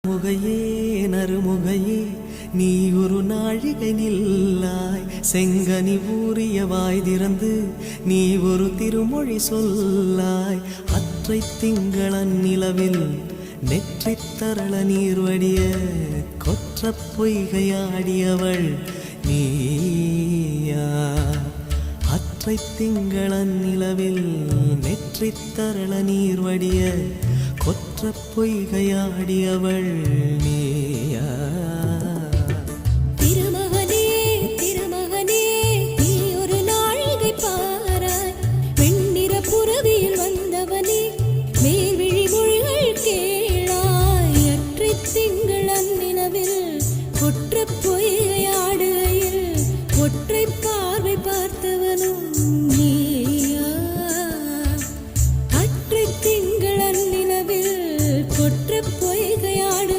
முகையே நறுமுகையே நீ ஒரு நாழிகை நில்லாய் செங்கனி ஊறிய வாய் திறந்து நீ ஒரு திருமொழி சொல்லாய் அற்றை திங்களன் நிலவில் நெற்றித் தரள நீர் வடிய கொற்ற பொய்கையாடியவள் நீயா அற்றை திங்களன் நிலவில் நெற்றித் தரள நீர் வடிய கொற்ற பொய்கையாடியவள் நீ